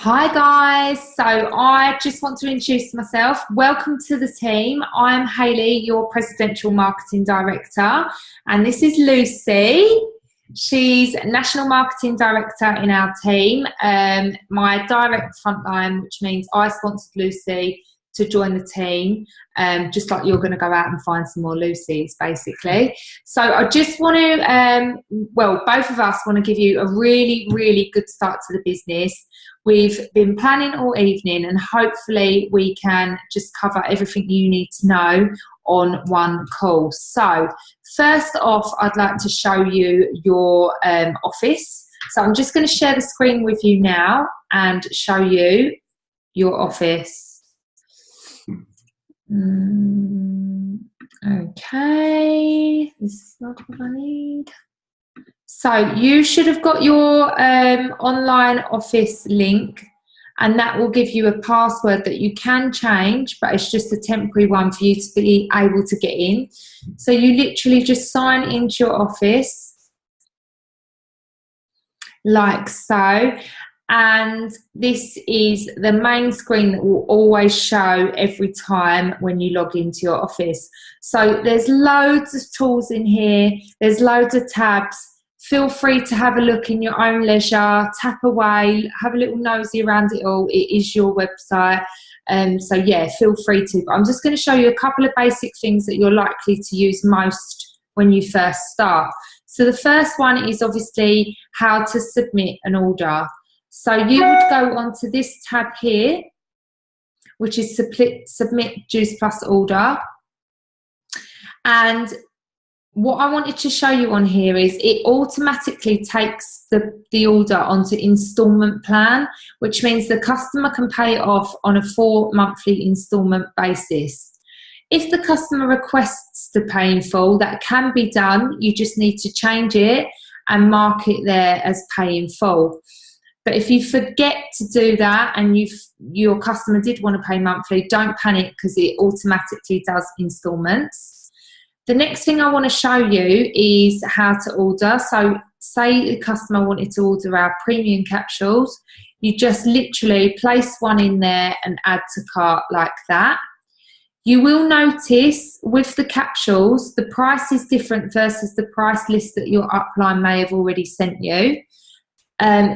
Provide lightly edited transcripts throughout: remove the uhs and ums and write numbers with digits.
Hi guys, so I just want to introduce myself. Welcome to the team. I'm Hayley, your Presidential Marketing Director, and this is Lucy. She's National Marketing Director in our team. My direct frontline, which means I sponsored Lucy to join the team, just like you're going to go out and find some more Lucys, basically. So I just want to, both of us want to give you a really, really good start to the business. We've been planning all evening and hopefully we can just cover everything you need to know on one call. So first off, I'd like to show you your office. So I'm just going to share the screen with you now and show you your office. Okay, this is not what I need. So you should have got your online office link, and that will give you a password that you can change, but it's just a temporary one for you to be able to get in. So you literally just sign into your office like so. And this is the main screen that will always show every time when you log into your office. So there's loads of tools in here. There's loads of tabs. Feel free to have a look in your own leisure, tap away, have a little nosy around it all. It is your website. So yeah, feel free to. But I'm just going to show you a couple of basic things that you're likely to use most when you first start. So the first one is obviously how to submit an order. So you would go onto this tab here, which is Submit Juice Plus Order. And what I wanted to show you on here is it automatically takes the order onto instalment plan, which means the customer can pay it off on a 4 monthly instalment basis. If the customer requests to pay in full, that can be done. You just need to change it and mark it there as pay in full. But if you forget to do that and your customer did want to pay monthly, don't panic because it automatically does instalments. The next thing I want to show you is how to order. So say the customer wanted to order our premium capsules. You just literally place one in there and add to cart like that. You will notice with the capsules, the price is different versus the price list that your upline may have already sent you.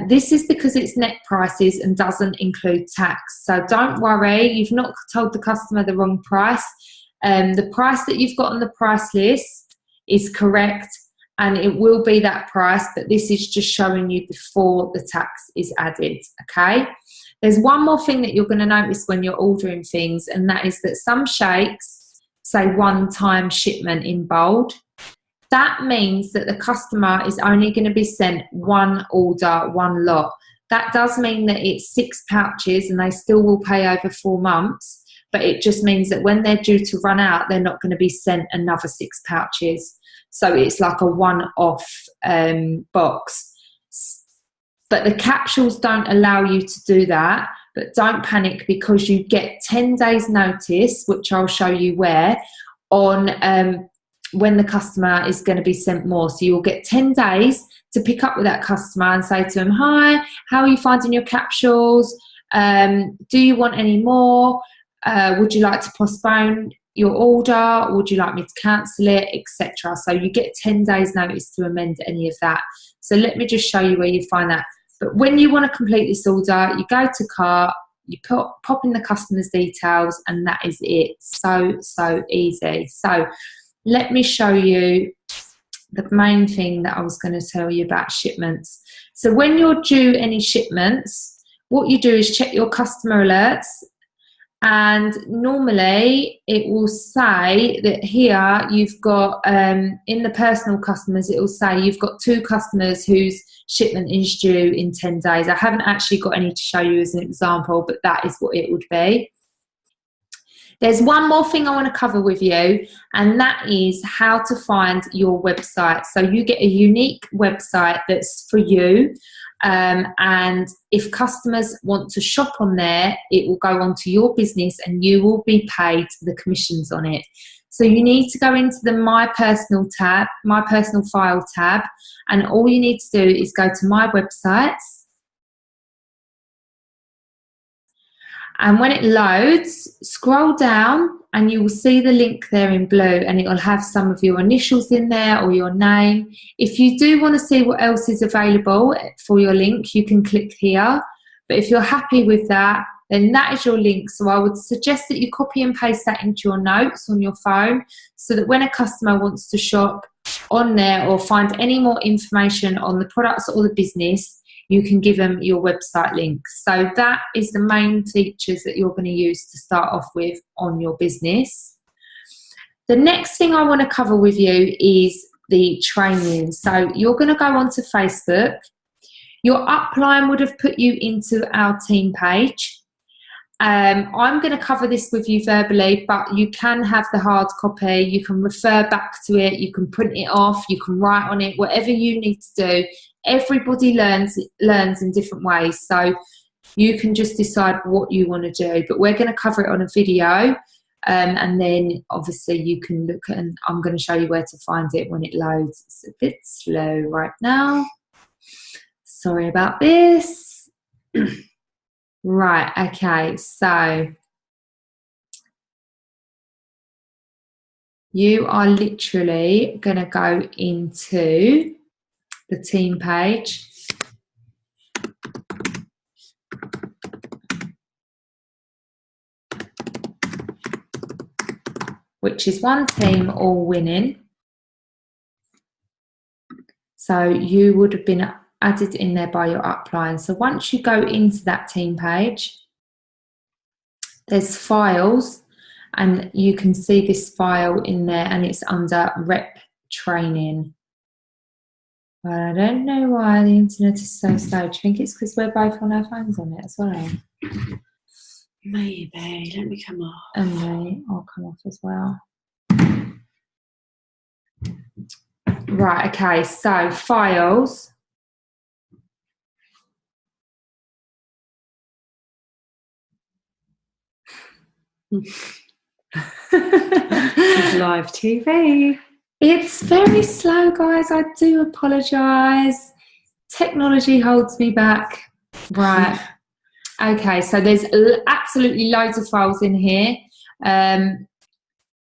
This is because it's net prices and doesn't include tax. So don't worry, you've not told the customer the wrong price. The price that you've got on the price list is correct and it will be that price, but this is just showing you before the tax is added, okay? There's one more thing that you're going to notice when you're ordering things, and that is that some shakes say one-time shipment in bold. That means that the customer is only going to be sent one order, one lot. That does mean that it's 6 pouches and they still will pay over 4 months, but it just means that when they're due to run out, they're not going to be sent another 6 pouches. So it's like a one-off box. But the capsules don't allow you to do that, but don't panic because you get 10 days notice, which I'll show you where, on when the customer is going to be sent more. So you'll get 10 days to pick up with that customer and say to them, hi, how are you finding your capsules? Do you want any more? Would you like to postpone your order? Would you like me to cancel it, etc.? So you get 10 days notice to amend any of that. So let me just show you where you find that. But when you want to complete this order, you go to cart, you pop in the customer's details, and that is it. So easy. So let me show you the main thing that I was going to tell you about shipments. So when you're due any shipments, what you do is check your customer alerts, and normally it will say that here you've got, in the personal customers, it will say you've got 2 customers whose shipment is due in 10 days. I haven't actually got any to show you as an example, but that is what it would be. There's one more thing I want to cover with you, and that is how to find your website. So you get a unique website that's for you, and if customers want to shop on there, it will go onto your business and you will be paid the commissions on it. So you need to go into the My Personal tab, My Personal File tab, and all you need to do is go to My Websites, And when it loads, scroll down and you will see the link there in blue, and it will have some of your initials in there or your name. If you do want to see what else is available for your link, you can click here. But if you're happy with that, then that is your link. So I would suggest that you copy and paste that into your notes on your phone, so that when a customer wants to shop on there or find any more information on the products or the business, you can give them your website link. So that is the main features that you're going to use to start off with on your business. The next thing I want to cover with you is the training. So you're going to go onto Facebook. Your upline would have put you into our team page. I'm going to cover this with you verbally, but you can have the hard copy. You can refer back to it. You can print it off. You can write on it, whatever you need to do. Everybody learns in different ways. So you can just decide what you want to do. But we're going to cover it on a video. And then obviously you can look at, and I'm going to show you where to find it when it loads. It's a bit slow right now. Sorry about this. Right, okay, so you are literally going to go into the team page. Which is one team all winning. So you would have been added in there by your upline. So once you go into that team page, there's files, and you can see this file in there, and it's under rep training. But I don't know why the internet is so slow. Do you think it's because we're both on our phones on it as well? Maybe. Let me come off. And I'll come off as well. Right, okay, so files. It's live TV. It's very slow, guys. I do apologise. Technology holds me back. Right. Okay, so there's absolutely loads of files in here.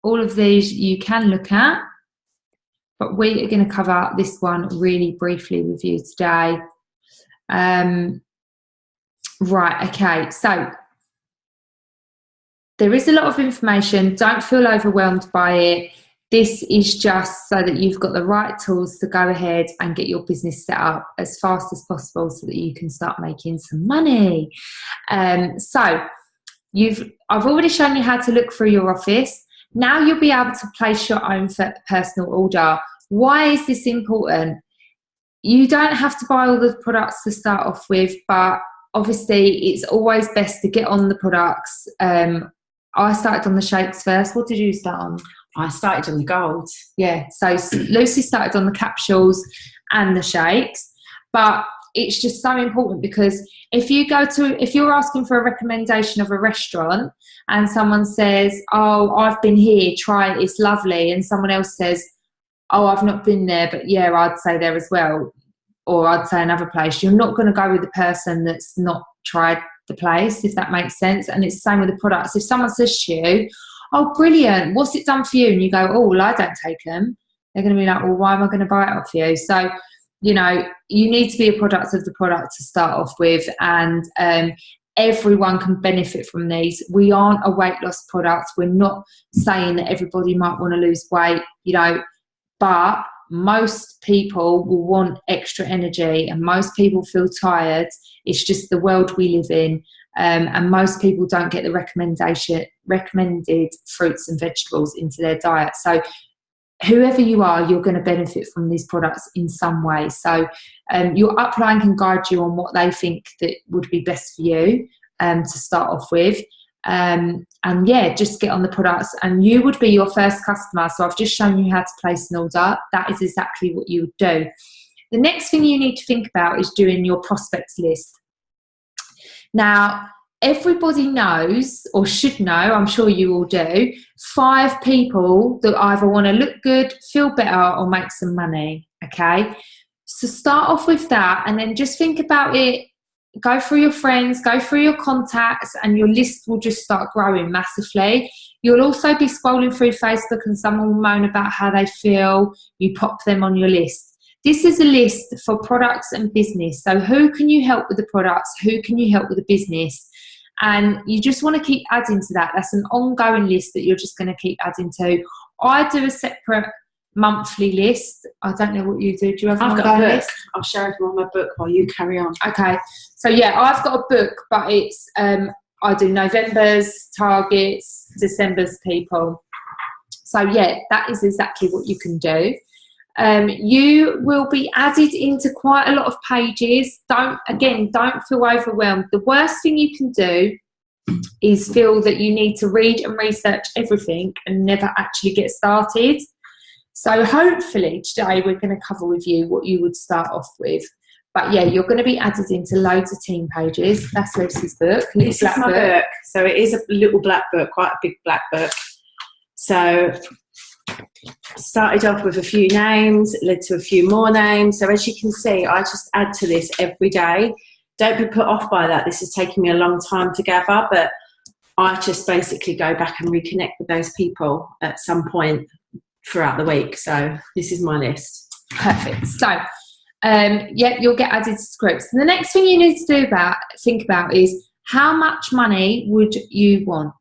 All of these you can look at, but we are going to cover this one really briefly with you today. Right, okay, so there is a lot of information. Don't feel overwhelmed by it. This is just so that you've got the right tools to go ahead and get your business set up as fast as possible so that you can start making some money. So I've already shown you how to look through your office. Now you'll be able to place your own personal order. Why is this important? You don't have to buy all the products to start off with, but obviously it's always best to get on the products. I started on the shakes first. What did you start on? I started on the gold. Yeah, so Lucy started on the capsules and the shakes, but it's just so important, because if you're asking for a recommendation of a restaurant and someone says, oh, I've been here, try it, it's lovely, and someone else says, oh, I've not been there, but yeah, I'd say there as well, or I'd say another place, you're not going to go with the person that's not tried the place, if that makes sense. And it's the same with the products. If someone says to you, oh, brilliant, what's it done for you? And you go, oh, well, I don't take them. They're going to be like, well, why am I going to buy it off you? So, you know, you need to be a product of the product to start off with, and everyone can benefit from these. We aren't a weight loss product. We're not saying that everybody might want to lose weight, you know, but most people will want extra energy, and most people feel tired. It's just the world we live in. And most people don't get the recommended fruits and vegetables into their diet. So whoever you are, you're going to benefit from these products in some way. So your upline can guide you on what they think that would be best for you to start off with. And yeah, just get on the products, and you would be your first customer. So I've just shown you how to place an order. That is exactly what you would do. The next thing you need to think about is doing your prospects list. Now, everybody knows, or should know, I'm sure you all do, 5 people that either want to look good, feel better, or make some money, okay? So start off with that, and then just think about it go through your friends, go through your contacts, and your list will just start growing massively. You'll also be scrolling through Facebook and someone will moan about how they feel. You pop them on your list. This is a list for products and business. So who can you help with the products? Who can you help with the business? And you just want to keep adding to that. That's an ongoing list that you're just going to keep adding to. I do a separate monthly list. I don't know what you do. Do you have an ongoing list? I'll share it on my book while you carry on. Okay. So yeah, I've got a book, but it's I do November's targets, December's people. So yeah, that is exactly what you can do. You will be added into quite a lot of pages. Don't feel overwhelmed. The worst thing you can do is feel that you need to read and research everything and never actually get started. So hopefully today we're going to cover with you what you would start off with. But yeah, you're going to be added into loads of team pages. That's Lucy's book. This is my book. So it is a little black book, quite a big black book. So started off with a few names, led to a few more names. So as you can see, I just add to this every day. Don't be put off by that. This is taking me a long time to gather, but I just basically go back and reconnect with those people at some point throughout the week. So this is my list. Perfect. So you'll get added to groups. And the next thing you need to think about is how much money would you want?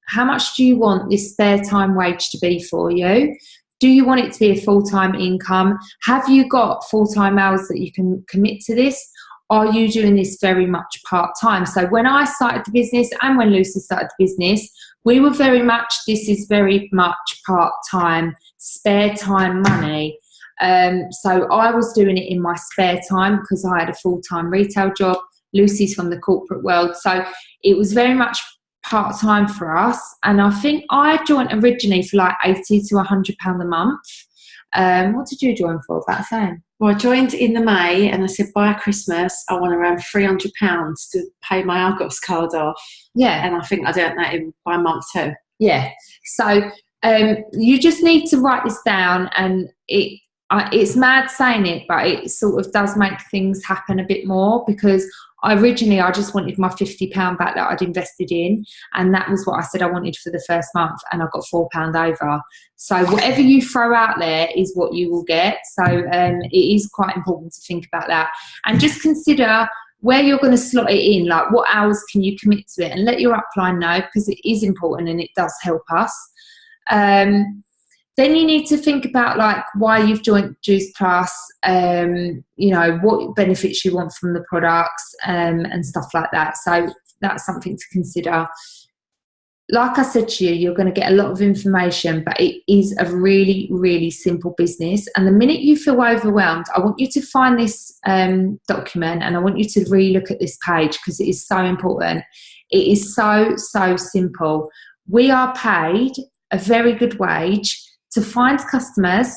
How much do you want this spare time wage to be for you? Do you want it to be a full-time income? Have you got full-time hours that you can commit to this? Are you doing this very much part-time? So when I started the business and when Lucy started the business, we were very much, this is very much part-time, spare time money. So I was doing it in my spare time because I had a full-time retail job. Lucy's from the corporate world. So it was very much part-time for us. And I think I joined originally for like £80 to £100 a month. What did you join for? About the same? Well, I joined in the May and I said by Christmas I want around £300 to pay my Argos card off. Yeah. And I think I did that by month 2. Yeah. So you just need to write this down, and it's mad saying it, but it sort of does make things happen a bit more, because originally I just wanted my £50 back that I'd invested in, and that was what I said I wanted for the first month, and I got £4 over. So whatever you throw out there is what you will get. So it is quite important to think about that, and just consider where you're going to slot it in, like what hours can you commit to it, and let your upline know, because it is important and it does help us. Then you need to think about like why you've joined Juice Plus, what benefits you want from the products and stuff like that. So that's something to consider. Like I said to you, you're going to get a lot of information, but it is a really, really simple business. And the minute you feel overwhelmed, I want you to find this document and I want you to re-look at this page, because it is so important. It is so, so simple. We are paid a very good wage to find customers,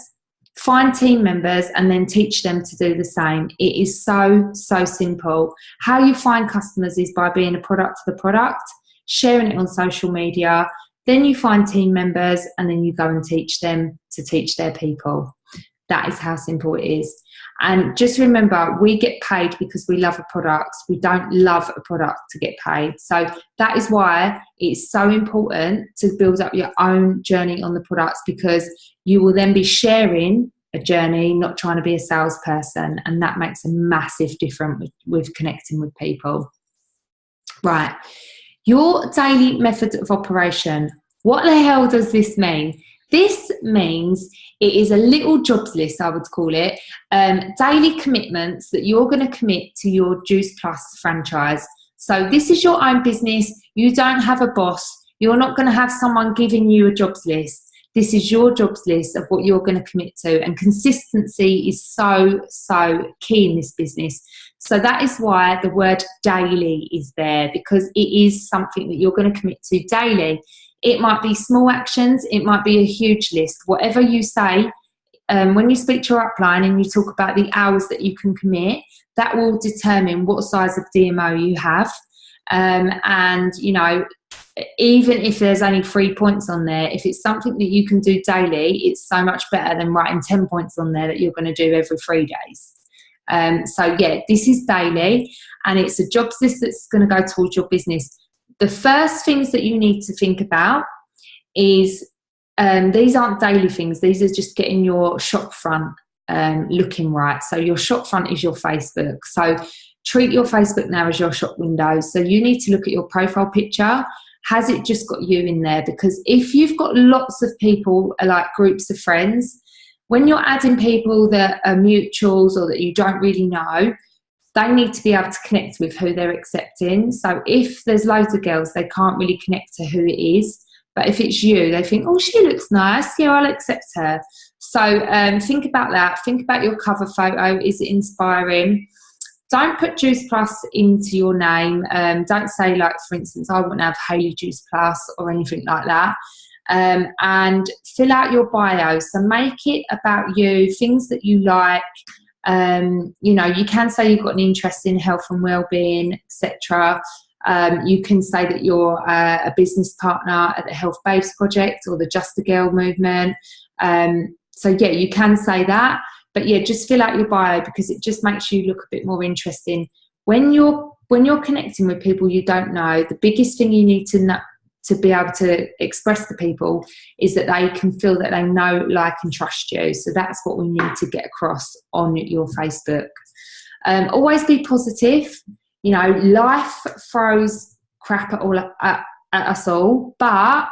find team members, and then teach them to do the same. It is so, so simple. How you find customers is by being a product of the product, sharing it on social media, then you find team members, and then you go and teach them to teach their people. That is how simple it is. And just remember, we get paid because we love a product. We don't love a product to get paid. So that is why it's so important to build up your own journey on the products, because you will then be sharing a journey, not trying to be a salesperson. And that makes a massive difference with connecting with people. Right. Your daily method of operation. What the hell does this mean? This means it is a little jobs list, I would call it, daily commitments that you're going to commit to your Juice Plus franchise. So this is your own business. You don't have a boss. You're not going to have someone giving you a jobs list. This is your jobs list of what you're going to commit to. And consistency is so, so key in this business. So that is why the word daily is there, because it is something that you're going to commit to daily. It might be small actions, it might be a huge list. Whatever you say, when you speak to your upline and you talk about the hours that you can commit, that will determine what size of DMO you have. And, even if there's only 3 points on there, if it's something that you can do daily, it's so much better than writing 10 points on there that you're going to do every 3 days. So yeah, this is daily, and it's a jobs list that's going to go towards your business. The first things that you need to think about is, these aren't daily things. These are just getting your shop front looking right. So your shop front is your Facebook. So treat your Facebook now as your shop window. So you need to look at your profile picture. Has it just got you in there? Because if you've got lots of people, like groups of friends, when you're adding people that are mutuals or that you don't really know, they need to be able to connect with who they're accepting. So if there's loads of girls, they can't really connect to who it is. But if it's you, they think, oh, she looks nice. Yeah, I'll accept her. So think about that. Think about your cover photo. Is it inspiring? Don't put Juice Plus into your name. Don't say, like, for instance, I want to have Hayley Juice Plus or anything like that. And fill out your bio. So make it about you, things that you like. You know, you can say you've got an interest in health and well-being, etc. You can say that you're a business partner at the Health Babes Project or the Just a Girl movement. So yeah, you can say that, but yeah, just fill out your bio, because it just makes you look a bit more interesting. When you're connecting with people you don't know, the biggest thing you need to be able to express to people is that they can feel that they know, like, and trust you. So that's what we need to get across on your Facebook. Always be positive. You know, life throws crap at us all, but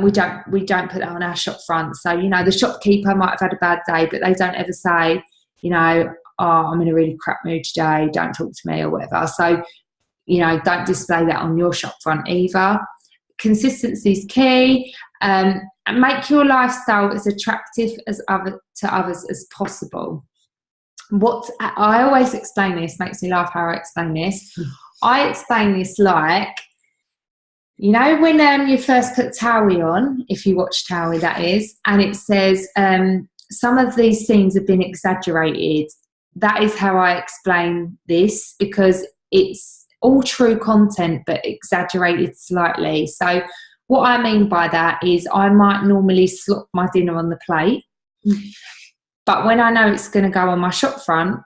we don't put that on our shop front. So, you know, the shopkeeper might have had a bad day, but they don't ever say, you know, oh, I'm in a really crap mood today, don't talk to me or whatever. So, you know, don't display that on your shop front either. Consistency is key, and make your lifestyle as attractive to others as possible. What I always explain this, makes me laugh how I explain this. I explain this like, you know, when you first put Towie on, if you watch Towie, that is, and it says some of these scenes have been exaggerated. That is how I explain this, because it's all true content but exaggerated slightly. So what I mean by that is, I might normally slop my dinner on the plate, but when I know it's going to go on my shop front,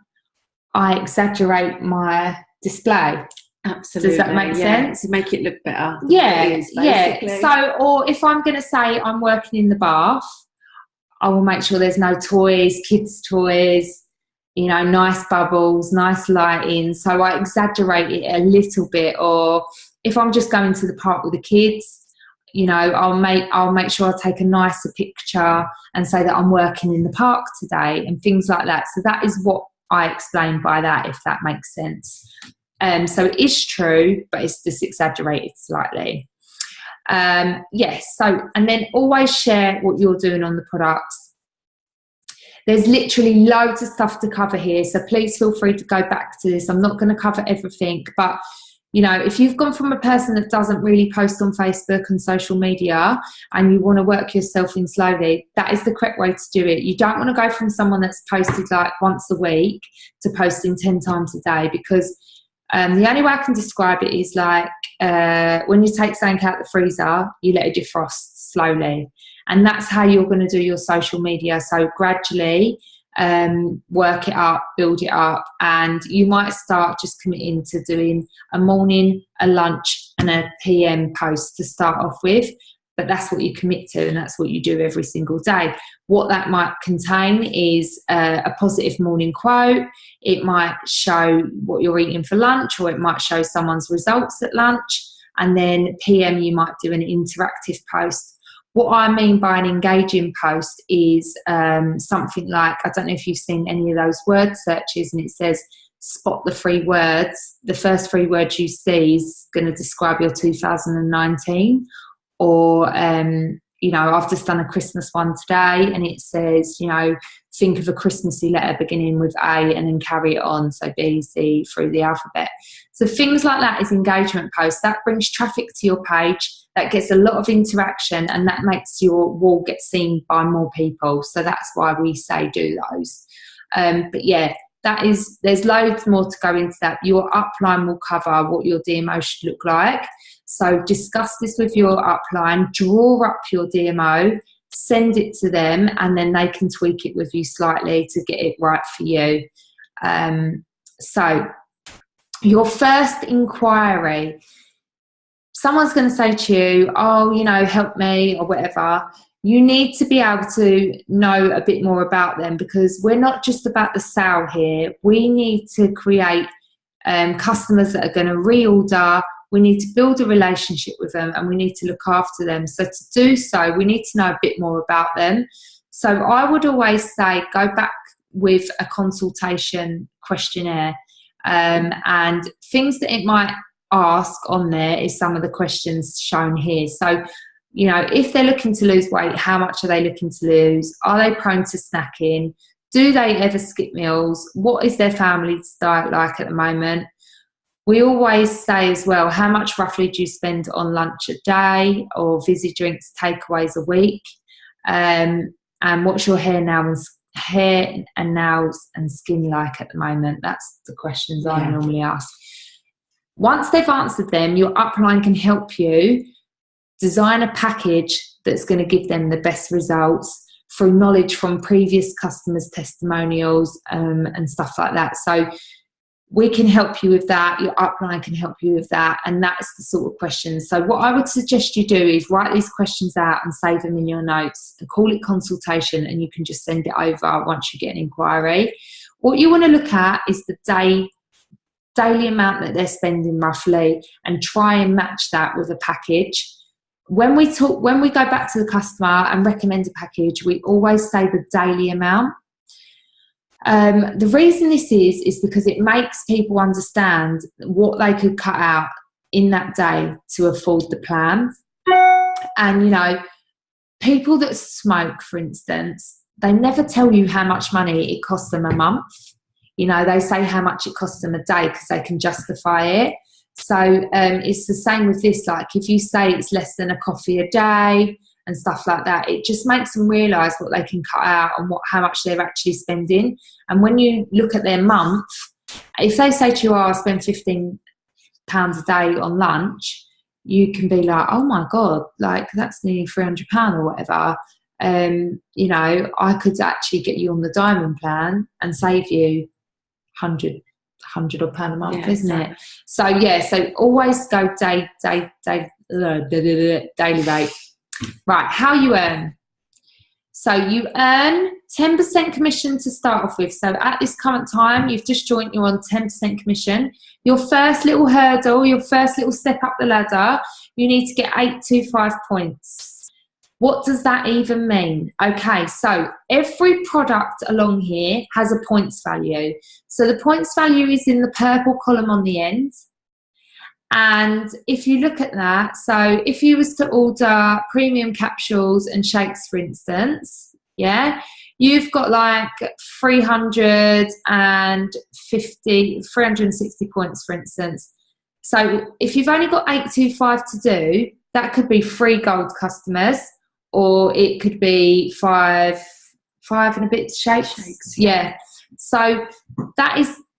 I exaggerate my display. Absolutely. Does that make sense? To make it look better. Yeah. So, or if I'm going to say I'm working in the bath, I will make sure there's no toys, kids' toys, you know, nice bubbles, nice lighting. So I exaggerate it a little bit. Or if I'm just going to the park with the kids, you know, I'll make sure I take a nicer picture and say that I'm working in the park today and things like that. So that is what I explain by that, if that makes sense. So it is true, but it's just exaggerated slightly. Yes. So, and then always share what you're doing on the products. There's literally loads of stuff to cover here, so please feel free to go back to this. I'm not going to cover everything, but you know, if you've gone from a person that doesn't really post on Facebook and social media and you want to work yourself in slowly, that is the correct way to do it. You don't want to go from someone that's posted like once a week to posting 10 times a day, because the only way I can describe it is like when you take something out the freezer, you let it defrost slowly. And that's how you're going to do your social media. So gradually work it up, build it up, and you might start just committing to doing a morning, a lunch and a PM post to start off with. But that's what you commit to, and that's what you do every single day. What that might contain is a positive morning quote. It might show what you're eating for lunch, or it might show someone's results at lunch. And then PM, you might do an interactive post. What I mean by an engaging post is something like, I don't know if you've seen any of those word searches, and it says spot the 3 words. The first 3 words you see is going to describe your 2019. Or, you know, I've just done a Christmas one today, and it says, you know, think of a Christmassy letter beginning with A and then carry it on. So B, C, through the alphabet. So things like that is engagement posts. That brings traffic to your page. That gets a lot of interaction, and that makes your wall get seen by more people. So that's why we say do those. But yeah, there's loads more to go into that. Your upline will cover what your DMO should look like. So discuss this with your upline, draw up your DMO, send it to them, and then they can tweak it with you slightly to get it right for you. So your first inquiry, someone's going to say to you, oh, you know, help me or whatever. You need to be able to know a bit more about them, because we're not just about the sale here. We need to create customers that are going to reorder. We need to build a relationship with them, and we need to look after them. So to do so, we need to know a bit more about them. So I would always say go back with a consultation questionnaire, and things that it might ask on there is some of the questions shown here. So, you know, if they're looking to lose weight, how much are they looking to lose? Are they prone to snacking? Do they ever skip meals? What is their family's diet like at the moment? We always say as well, how much roughly do you spend on lunch a day or fizzy drinks, takeaways a week? And what's your hair and nails and skin like at the moment? That's the questions I normally ask. Once they've answered them, your upline can help you design a package that's going to give them the best results through knowledge from previous customers' testimonials, and stuff like that. So we can help you with that. Your upline can help you with that. And that's the sort of questions. So what I would suggest you do is write these questions out and save them in your notes and call it consultation, and you can just send it over once you get an inquiry. What you want to look at is the daily amount that they're spending roughly, and try and match that with a package. When we go back to the customer and recommend a package, we always say the daily amount. The reason this is because it makes people understand what they could cut out in that day to afford the plan. And, you know, people that smoke, for instance, they never tell you how much money it costs them a month. You know, they say how much it costs them a day because they can justify it. So it's the same with this. Like if you say it's less than a coffee a day and stuff like that, it just makes them realise what they can cut out and how much they're actually spending. And when you look at their month, if they say to you, oh, I spend £15 a day on lunch, you can be like, oh my God, like that's nearly £300 or whatever. You know, I could actually get you on the diamond plan and save you £100 odd a month, isn't it? So so always go daily rate. Right, how you earn. So you earn 10% commission to start off with. So at this current time, you've just joined, you're on 10% commission. Your first little hurdle, your first little step up the ladder, you need to get 825 points. What does that even mean? Okay, so every product along here has a points value. So the points value is in the purple column on the end. And if you look at that, so if you was to order premium capsules and shakes, for instance, you've got like 360 points, for instance. So if you've only got 825 to do, that could be 3 gold customers, or it could be five and a bit shakes. Yeah. So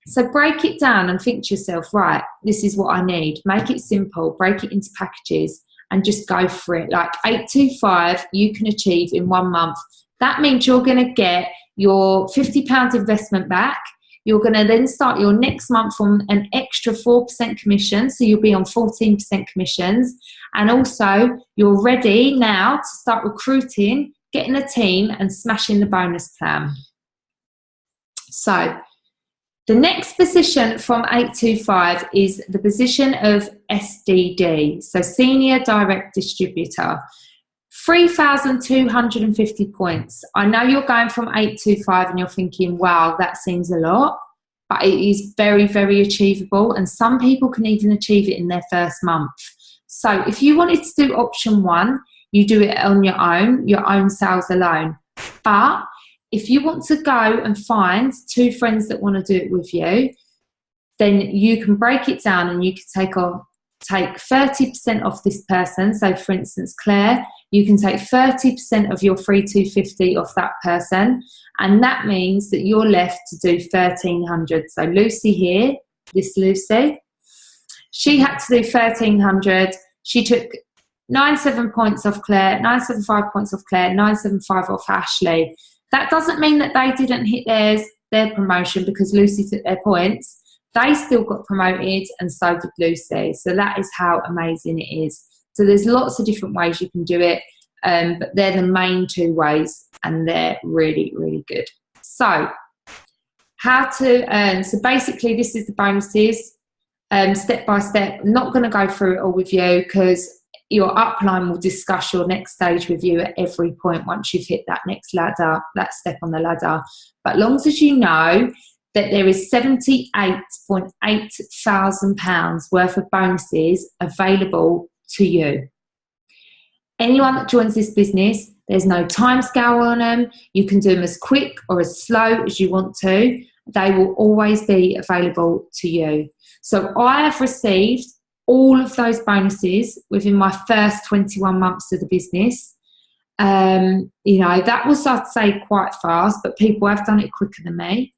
so break it down and think to yourself, right, this is what I need. Make it simple, break it into packages and just go for it. Like 825 you can achieve in 1 month. That means you're going to get your £50 investment back. You're going to then start your next month on an extra 4% commission. So you'll be on 14% commissions. And also you're ready now to start recruiting, getting a team and smashing the bonus plan. So the next position from 825 is the position of SDD, so Senior Direct Distributor. 3,250 points. I know you're going from 825 and you're thinking, wow, that seems a lot, but it is very, very achievable, and some people can even achieve it in their first month. So if you wanted to do option 1, you do it on your own sales alone. But if you want to go and find 2 friends that want to do it with you, then you can break it down and you can take 30% off this person. So for instance, Claire, you can take 30% of your free 250 off that person. And that means that you're left to do 1,300. So Lucy here, this Lucy, she had to do 1,300. She took 97 points off Claire, 975 points off Claire, 975 off Ashley. That doesn't mean that they didn't hit theirs. their promotion because Lucy took their points, they still got promoted and so did Lucy. So that is how amazing it is. So there's lots of different ways you can do it, but they're the main two ways and they're really, really good. So how to earn. So basically this is the bonuses, step by step. I'm not going to go through it all with you because your upline will discuss your next stage with you at every point once you've hit that next ladder, that step on the ladder. But long as you know that there is £78.8 thousand worth of bonuses available to you. Anyone that joins this business, there's no time scale on them. You can do them as quick or as slow as you want to. They will always be available to you. So I have received all of those bonuses within my first 21 months of the business. That was, I'd say, quite fast, but people have done it quicker than me.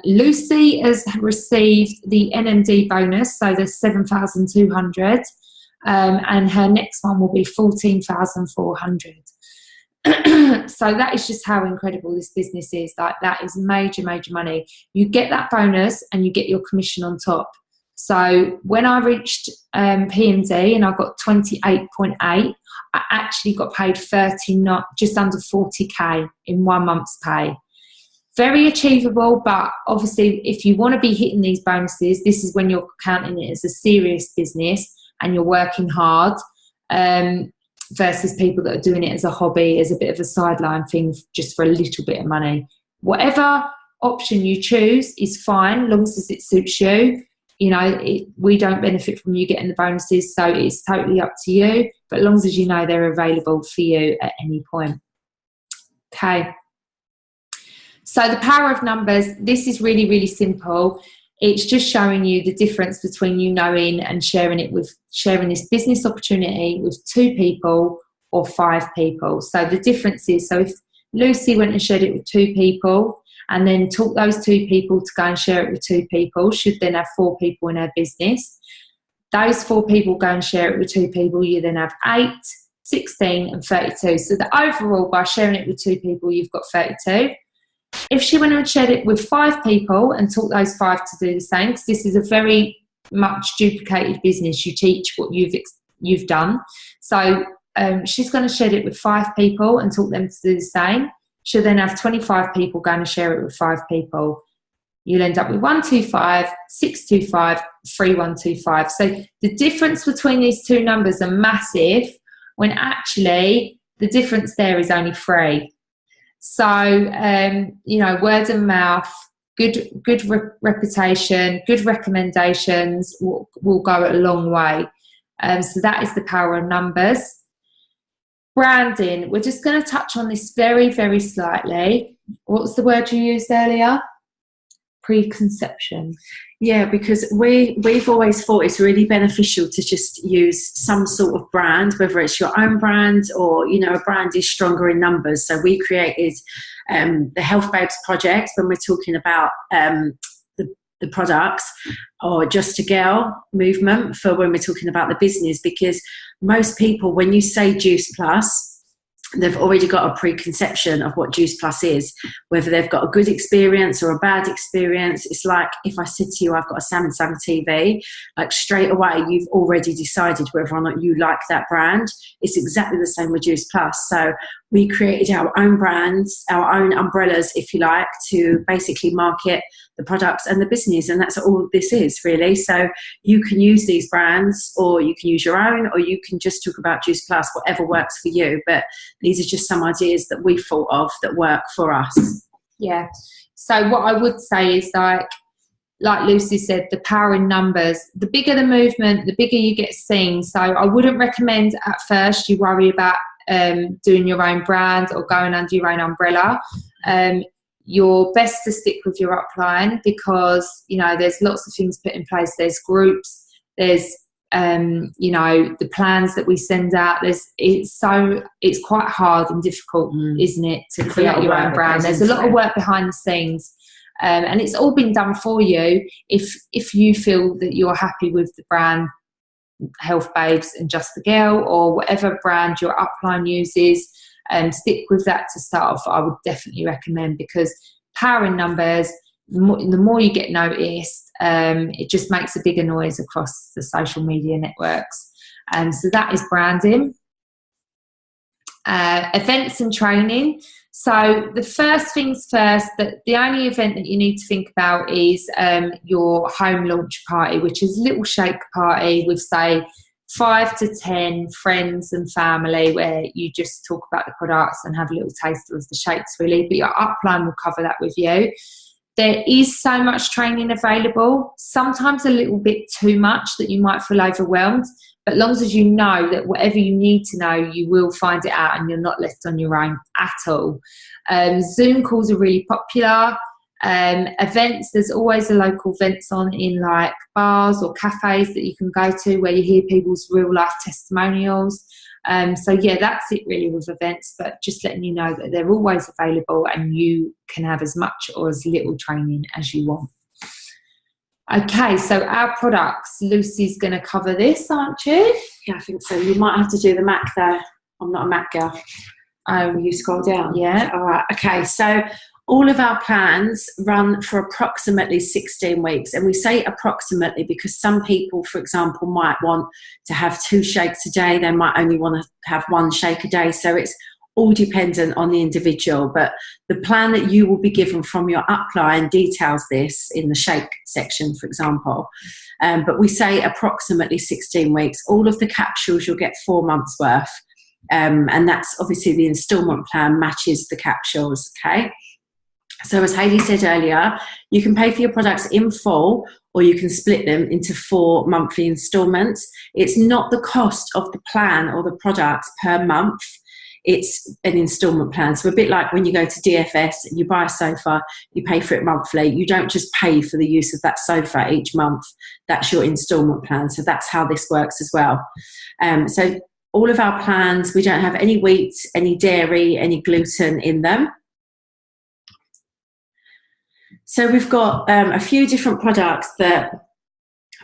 Lucy has received the NMD bonus, so the 7,200, and her next one will be 14,400. So that is just how incredible this business is. Like, that is major, major money. You get that bonus and you get your commission on top. So when I reached PMD and I got 28.8, I actually got paid just under 40k in 1 month's pay. Very achievable, but obviously if you want to be hitting these bonuses, this is when you're counting it as a serious business and you're working hard, versus people that are doing it as a hobby, as a bit of a sideline thing, just for a little bit of money. Whatever option you choose is fine, long as it suits you. We don't benefit from you getting the bonuses, so it's totally up to you, but as long as you know they're available for you at any point. Okay. So the power of numbers, this is really, really simple. It's just showing you the difference between you knowing and sharing this business opportunity with 2 people or 5 people. So the difference is, so if Lucy went and shared it with 2 people and then taught those 2 people to go and share it with 2 people, should then have 4 people in her business. Those 4 people go and share it with 2 people, you then have 8, 16 and 32. So the overall, by sharing it with 2 people, you've got 32. If she went and shared it with 5 people and taught those 5 to do the same, because this is a very much duplicated business, you teach what you've done. So she's going to share it with 5 people and taught them to do the same. She'll then have 25 people going to share it with 5 people. You'll end up with 125, 625, 3125. So the difference between these 2 numbers are massive, when actually the difference there is only 3. So, word of mouth, good reputation, good recommendations will go a long way. So that is the power of numbers. Branding, we're just going to touch on this very, very slightly. What was the word you used earlier? Preconception. Yeah, because we've always thought it's really beneficial to just use some sort of brand, whether it's your own brand or, a brand is stronger in numbers. So we created the Health Babes project when we're talking about the products, or Just a Girl movement for when we're talking about the business, because most people, when you say Juice Plus, they've already got a preconception of what Juice Plus is, whether they've got a good experience or a bad experience. It's like if I said to you, I've got a Samsung TV, like straight away, you've already decided whether or not you like that brand. It's exactly the same with Juice Plus. So we created our own brands, our own umbrellas, if you like, to basically market the products and the business. And that's all this is, really. So you can use these brands, or you can use your own, or you can just talk about Juice Plus, whatever works for you. But these are just some ideas that we thought of that work for us. Yeah. So what I would say is, like Lucy said, the power in numbers. The bigger the movement, the bigger you get seen. So I wouldn't recommend at first you worry about doing your own brand or going under your own umbrella. You're best to stick with your upline, because there's lots of things put in place. There's groups, there's the plans that we send out. It's quite hard and difficult, isn't it, to create your own brand. There's a lot of work behind the scenes, and it's all been done for you if you feel that you're happy with the brand Health Babes and Just the Girl, or whatever brand your upline uses. Stick with that to start off. I would definitely recommend, because power in numbers. The more you get noticed, it just makes a bigger noise across the social media networks. So that is branding. Events and training. So the first things first, that the only event that you need to think about is your home launch party, which is a little shake party with, say, 5 to 10 friends and family, where you just talk about the products and have a little taster of the shakes, really. But your upline will cover that with you. There is so much training available, sometimes a little bit too much that you might feel overwhelmed. But as long as you know that whatever you need to know, you will find it out and you're not left on your own at all. Zoom calls are really popular. Events, there's always a local events on in like bars or cafes that you can go to where you hear people's real life testimonials. So yeah, that's it really with events, but just letting you know that they're always available and you can have as much or as little training as you want. Okay, so our products, Lucy's going to cover this, aren't you? Yeah, I think so. You might have to do the Mac there. I'm not a Mac girl. You scroll down. Yeah. All right. Okay, so all of our plans run for approximately 16 weeks. And we say approximately because some people, for example, might want to have 2 shakes a day. They might only want to have 1 shake a day. So it's all dependent on the individual. But the plan that you will be given from your upline details this in the shake section, for example. But we say approximately 16 weeks. All of the capsules you'll get 4 months worth. And that's obviously the instalment plan matches the capsules, okay? So as Hayley said earlier, you can pay for your products in full or you can split them into 4 monthly instalments. It's not the cost of the plan or the products per month. It's an instalment plan. So a bit like when you go to DFS, you buy a sofa, you pay for it monthly. You don't just pay for the use of that sofa each month. That's your instalment plan. So that's how this works as well. So all of our plans, we don't have any wheat, any dairy, any gluten in them. So we've got a few different products that,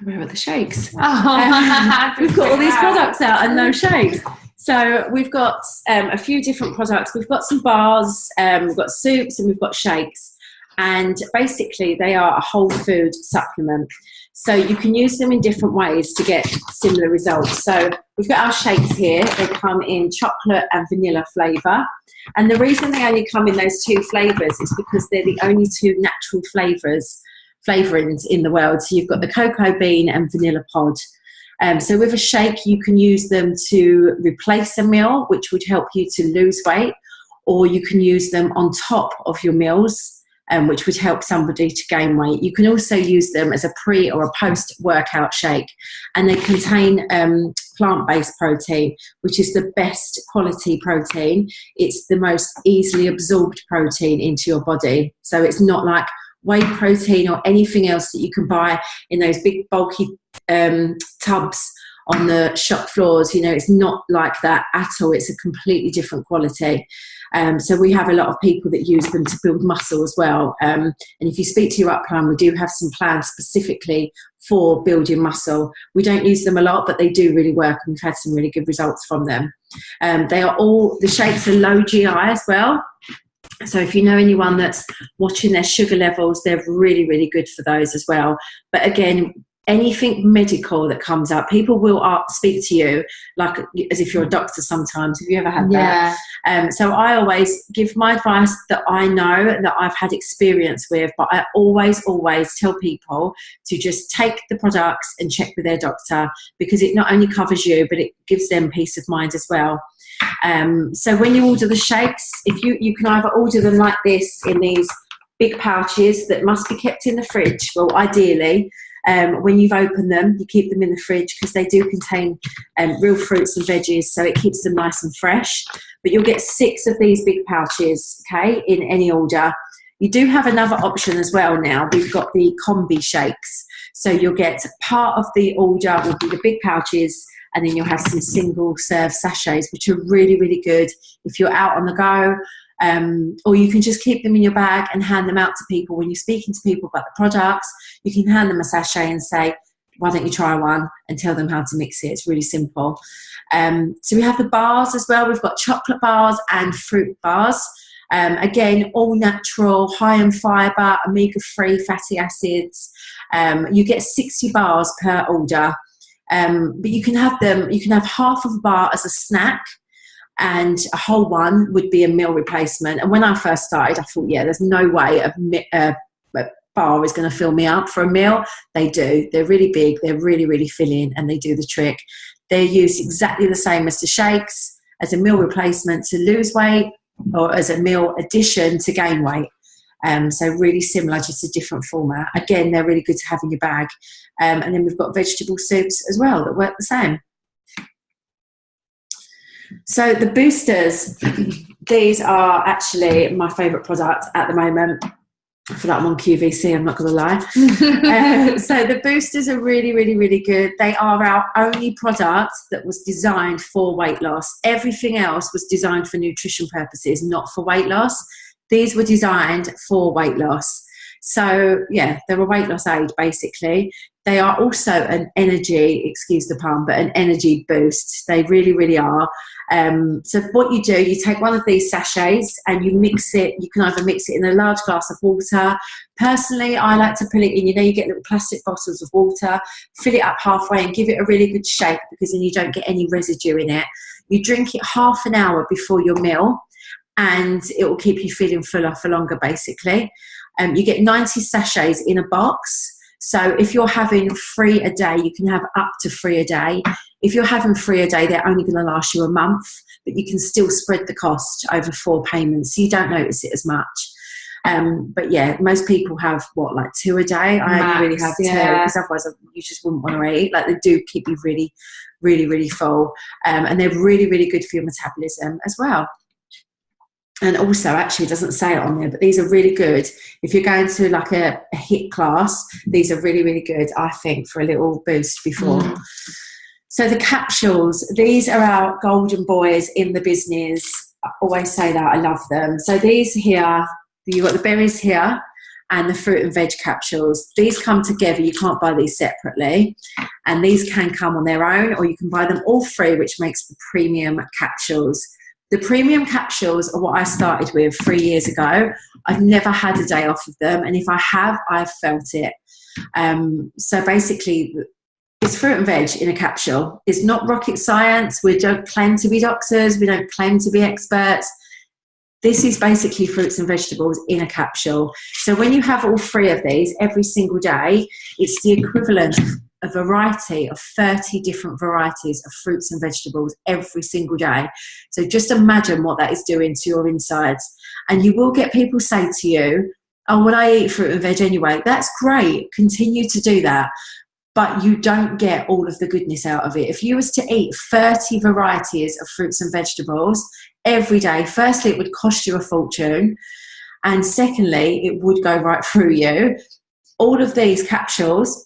where are the shakes? Oh, we've got all these products out and no shakes. So we've got a few different products. We've got some bars, we've got soups and we've got shakes. And basically they are a whole food supplement. So you can use them in different ways to get similar results. So we've got our shakes here. They come in chocolate and vanilla flavour. And the reason they only come in those 2 flavours is because they're the only 2 natural flavourings in the world. So you've got the cocoa bean and vanilla pod. So with a shake, you can use them to replace a meal, which would help you to lose weight, or you can use them on top of your meals, which would help somebody to gain weight. You can also use them as a pre or a post-workout shake, and they contain plant-based protein, which is the best quality protein. It's the most easily absorbed protein into your body. So it's not like whey protein or anything else that you can buy in those big bulky tubs on the shop floors. You know, it's not like that at all. It's a completely different quality. So we have a lot of people that use them to build muscle as well. And if you speak to your upline, we do have some plans specifically for building muscle. We don't use them a lot, but they do really work, and we've had some really good results from them. The shakes are low GI as well. So if you know anyone that's watching their sugar levels, they're really, really good for those as well. But again, anything medical that comes up, people will speak to you like as if you're a doctor sometimes. Have you ever had that? Yeah. So I always give my advice that I know, that I've had experience with, but I always tell people to just take the products and check with their doctor, because it not only covers you, but it gives them peace of mind as well. So when you order the shakes, if you can either order them like this in these big pouches that must be kept in the fridge. Well, ideally, when you've opened them, you keep them in the fridge, because they do contain real fruits and veggies, so it keeps them nice and fresh. But you'll get 6 of these big pouches, okay, in any order. You do have another option as well now. We've got the combi shakes. So you'll get part of the order will be the big pouches, and then you'll have some single serve sachets, which are really, really good if you're out on the go. Or you can just keep them in your bag and hand them out to people. When you're speaking to people about the products, you can hand them a sachet and say, why don't you try one, and tell them how to mix it. It's really simple. So we have the bars as well. We've got chocolate bars and fruit bars. Again, all natural, high in fibre, omega-3 fatty acids. You get 60 bars per order. But you can have half of a bar as a snack, and a whole one would be a meal replacement. And when I first started, I thought, yeah, there's no way a bar is going to fill me up for a meal. They do. They're really big. They're really, really filling, and they do the trick. They're used exactly the same as the shakes, as a meal replacement to lose weight, or as a meal addition to gain weight. So really similar, just a different format. Again, they're really good to have in your bag. And then we've got vegetable soups as well that work the same. So the boosters, these are actually my favourite product at the moment. I feel like I'm on QVC, I'm not going to lie. So the boosters are really, really, really good. They are our only product that was designed for weight loss. Everything else was designed for nutrition purposes, not for weight loss. These were designed for weight loss. So, yeah, they're a weight loss aid, basically. They are also an energy, excuse the pun, but an energy boost. They really, really are. So what you do, you take one of these sachets and you mix it. You can either mix it in a large glass of water. Personally, I like to put it in, you get little plastic bottles of water, fill it up halfway and give it a really good shake, because then you don't get any residue in it. You drink it half an hour before your meal, and it will keep you feeling fuller for longer, basically. You get 90 sachets in a box. So if you're having 3 a day, you can have up to 3 a day. If you're having 3 a day, they're only going to last you a month, but you can still spread the cost over 4 payments, so you don't notice it as much. But yeah, most people have, like 2 a day? I only really have 2, because otherwise you just wouldn't want to eat. Like, they do keep you really, really, really full. And they're really, really good for your metabolism as well. And also, actually, it doesn't say it on there, but these are really good. If you're going to like a HIIT class, these are really, really good, I think, for a little boost before. So the capsules, these are our golden boys in the business. I always say that, I love them. So these here, you've got the berries here and the fruit and veg capsules. These come together, you can't buy these separately. And these can come on their own, or you can buy them all free, which makes the premium capsules. The premium capsules are what I started with 3 years ago. I've never had a day off of them, and if I have, I've felt it. So basically, it's fruit and veg in a capsule. It's not rocket science. We don't claim to be doctors. We don't claim to be experts. This is basically fruits and vegetables in a capsule. So when you have all 3 of these every single day, it's the equivalent of a variety of 30 different varieties of fruits and vegetables every single day. So just imagine what that is doing to your insides. And you will get people say to you, oh, well, I eat fruit and veg anyway. That's great. Continue to do that. But you don't get all of the goodness out of it. If you was to eat 30 varieties of fruits and vegetables every day, firstly, it would cost you a fortune. And secondly, it would go right through you. All of these capsules,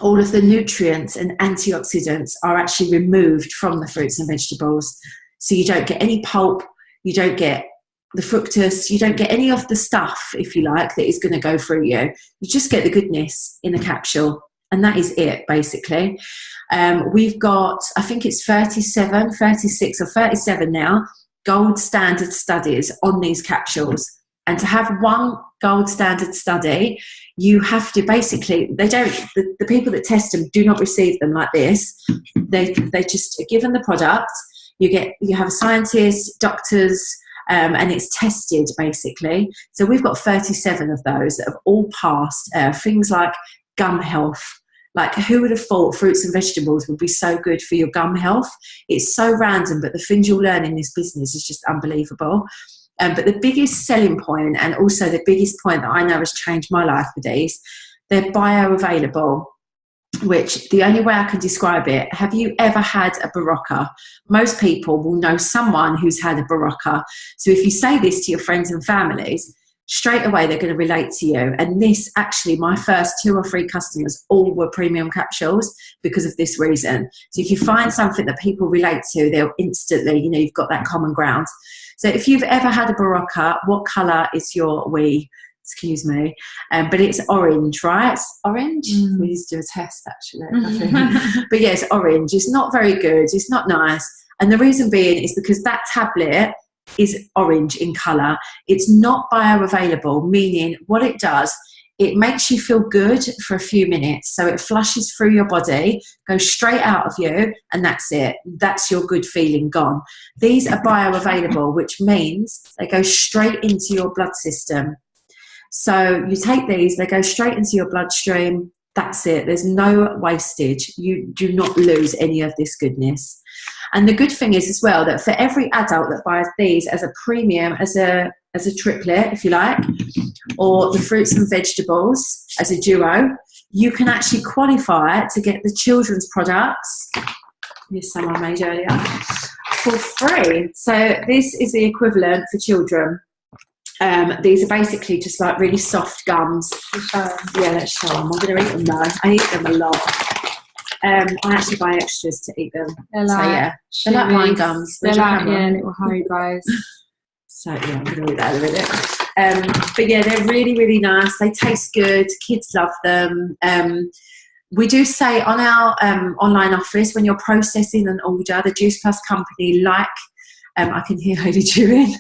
all of the nutrients and antioxidants are actually removed from the fruits and vegetables. So you don't get any pulp, you don't get the fructose, you don't get any of the stuff, if you like, that is going to go through you. You just get the goodness in a capsule. And that is it, basically. We've got, I think it's 36 or 37 now, gold standard studies on these capsules. And to have one gold standard study, you have to basically, the people that test them do not receive them like this. They just are given the product. You have scientists, doctors, and it's tested, basically. So we've got 37 of those that have all passed things like gum health. Like, who would have thought fruits and vegetables would be so good for your gum health? It's so random, but the things you'll learn in this business is just unbelievable. But the biggest selling point, and also the biggest point that I know has changed my life with these, they're bioavailable, which the only way I can describe it, have you ever had a Berocca? Most people will know someone who's had a Berocca. So if you say this to your friends and families, straight away they're going to relate to you. And this, actually, my first 2 or 3 customers all were premium capsules because of this reason. So if you find something that people relate to, they'll instantly, you've got that common ground. So if you've ever had a Berocca, what colour is your wee? Excuse me. But it's orange, right? It's orange? We used to do a test, actually. I think. But yeah, it's orange. It's not very good. It's not nice. And the reason being is because that tablet is orange in colour. It's not bioavailable, meaning what it does, it makes you feel good for a few minutes. So it flushes through your body, goes straight out of you, and that's it. That's your good feeling gone. These are bioavailable, which means they go straight into your blood system. So you take these, they go straight into your bloodstream. That's it. There's no wastage. You do not lose any of this goodness. And the good thing is as well that for every adult that buys these as a premium, as a triplet, if you like, or the fruits and vegetables as a duo, you can actually qualify to get the children's products. Here's some I made earlier for free. So this is the equivalent for children. These are basically just like really soft gums. Yeah, let's show them. I'm going to eat them though. I eat them a lot. I actually buy extras to eat them. They're so yeah, they're like wine gums. They're like little Haribos. So yeah, I'm going to eat that in a minute. But yeah, they're really, really nice. They taste good. Kids love them. We do say on our online office, when you're processing an order, the Juice Plus company I can hear Hayley chewing.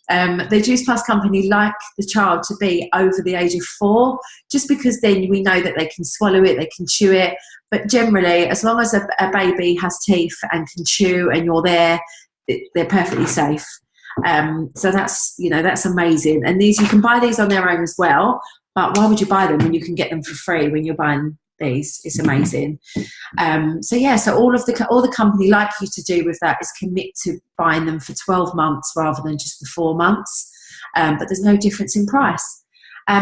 The Juice Plus company like the child to be over the age of 4, just because then we know that they can swallow it, they can chew it. But generally, as long as a baby has teeth and can chew and you're there, they're perfectly safe. So that's amazing. And these, you can buy these on their own as well, but why would you buy them when you can get them for free when you're buying these? It's amazing. So all the company like you to do with that is commit to buying them for 12 months rather than just the 4 months. But there's no difference in price.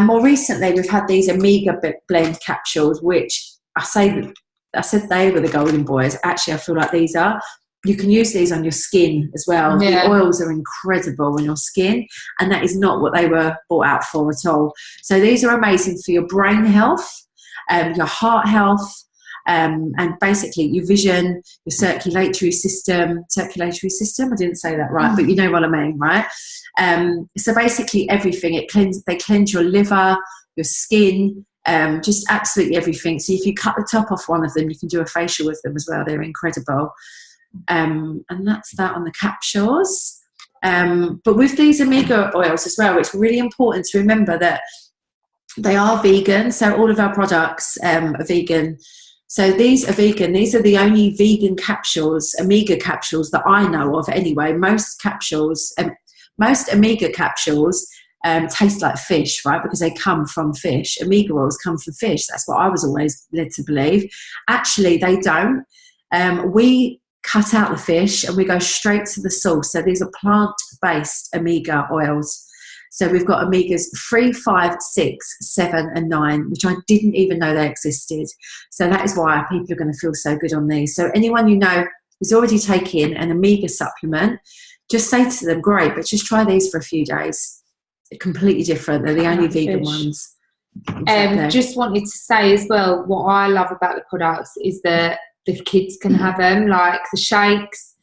More recently, we've had these Omega blend capsules, which I said they were the golden boys. Actually, I feel like these are. You can use these on your skin as well. Yeah. The oils are incredible on your skin, and that is not what they were bought out for at all. So these are amazing for your brain health, your heart health, and basically your vision, your circulatory system. I didn't say that right, but you know what I mean, right? So basically everything. They cleanse your liver, your skin, just absolutely everything. So if you cut the top off one of them, you can do a facial with them as well. They're incredible. And that's that on the capsules. But with these omega oils as well, it's really important to remember that they are vegan. So all of our products are vegan. So these are vegan. These are the only vegan capsules, omega capsules that I know of anyway. Most omega capsules taste like fish, right? Because they come from fish. Omega oils come from fish. That's what I was always led to believe. Actually, they don't. We cut out the fish and we go straight to the source. So these are plant-based omega oils. So we've got omegas 3, 5, 6, 7 and 9, which I didn't even know they existed. So that is why people are going to feel so good on these. So anyone you know who's already taken an omega supplement, just say to them, great, but just try these for a few days. They're completely different. They're the only vegan ones. Exactly. Just wanted to say as well, what I love about the products is that the kids can have them, like the shakes.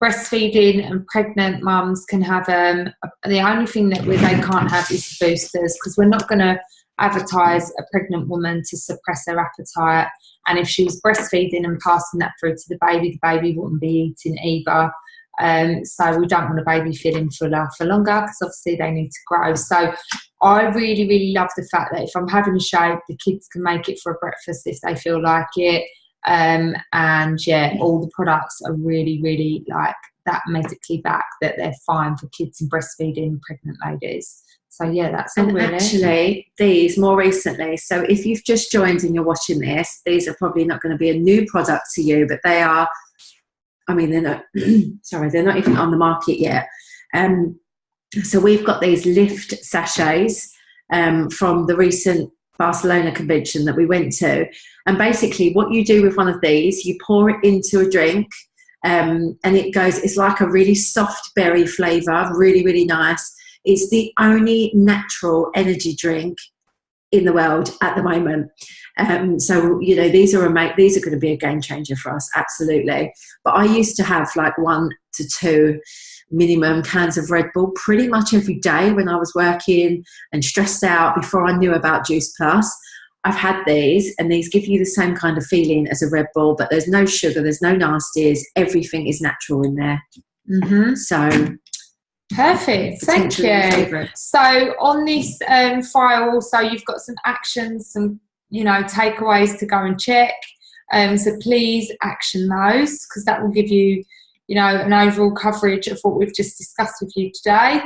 Breastfeeding and pregnant mums can have them. The only thing that they can't have is boosters, because we're not going to advertise a pregnant woman to suppress her appetite. And if she was breastfeeding and passing that through to the baby wouldn't be eating either. So we don't want a baby feeling fuller for longer, because obviously they need to grow. So I really, really love the fact that if I'm having a shake, the kids can make it for a breakfast if they feel like it. And yeah, all the products are really, really like that medically backed, that they're fine for kids and breastfeeding pregnant ladies. So yeah, that's all really. Actually, these more recently, so if you've just joined and you're watching this, these are probably not going to be a new product to you, but they are, I mean, they're not, sorry, they're not even on the market yet. So we've got these lift sachets from the recent Barcelona convention that we went to, and basically what you do with one of these, you pour it into a drink, and it's like a really soft berry flavour, really, really nice. It's the only natural energy drink in the world at the moment. So you know, these are going to be a game changer for us, absolutely. But I used to have like 1 to 2 minimum cans of Red Bull pretty much every day when I was working and stressed out before I knew about Juice Plus. I've had these, and these give you the same kind of feeling as a Red Bull, but there's no sugar, there's no nasties, everything is natural in there. So Perfect, thank you. Favourites. So on this file also you've got some actions, some takeaways to go and check, so please action those, because that will give you an overall coverage of what we've just discussed with you today.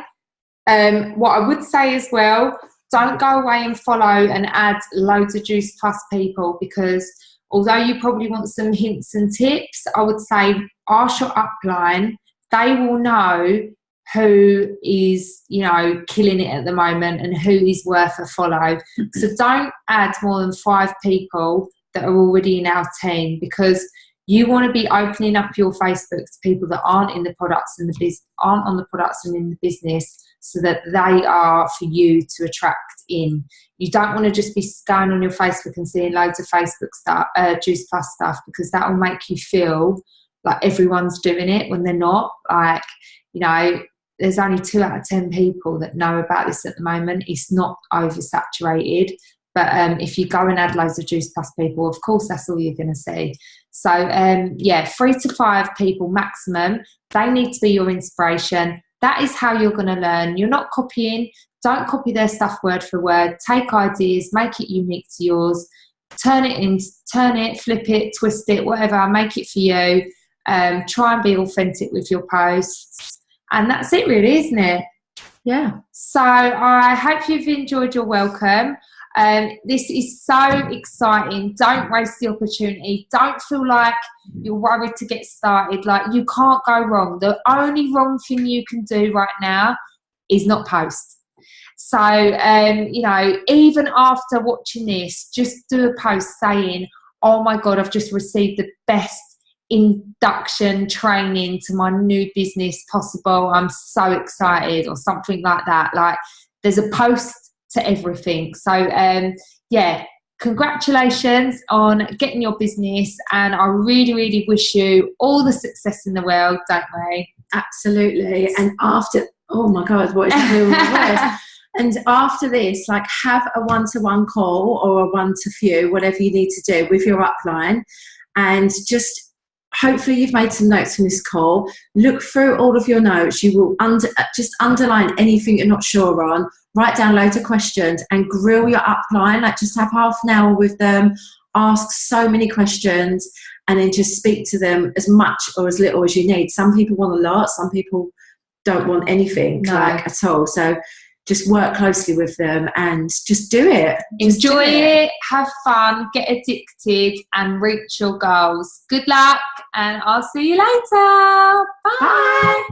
What I would say as well, don't go away and follow and add loads of Juice Plus people, because although you probably want some hints and tips, I would say ask your upline. They will know who is, killing it at the moment and who is worth a follow. So don't add more than 5 people that are already in our team, because you want to be opening up your Facebook to people that aren't in the products and aren't on the products and in the business, so that they are for you to attract in. You don't want to just be going on your Facebook and seeing loads of Facebook stuff, Juice Plus stuff, because that will make you feel like everyone's doing it when they're not. Like, there's only 2 out of 10 people that know about this at the moment. It's not oversaturated. But if you go and add loads of Juice Plus people, of course, that's all you're going to see. So, 3 to 5 people maximum. They need to be your inspiration. That is how you're going to learn. You're not copying. Don't copy their stuff word for word. Take ideas, make it unique to yours. Turn it, flip it, twist it, whatever. Make it for you. Try and be authentic with your posts. And that's it really, isn't it? Yeah. So I hope you've enjoyed your welcome. This is so exciting. Don't waste the opportunity. Don't feel like you're worried to get started. Like, you can't go wrong. The only wrong thing you can do right now is not post. So, even after watching this, just do a post saying, oh my God, I've just received the best induction training to my new business possible. I'm so excited, or something like that. Like, there's a post to everything. So congratulations on getting your business, and I really, really wish you all the success in the world, don't we? Absolutely. And after, oh my God, what is happening with my voice? And after this, like, have a one-to-one call or a one-to-few, whatever you need to do with your upline, and just hopefully you've made some notes from this call. Look through all of your notes. You will just underline anything you're not sure on. Write down loads of questions and grill your upline. Like, just have half an hour with them. Ask so many questions, and then just speak to them as much or as little as you need. Some people want a lot. Some people don't want anything at all. So just work closely with them and just do it. Enjoy it, have fun, get addicted, and reach your goals. Good luck, and I'll see you later. Bye.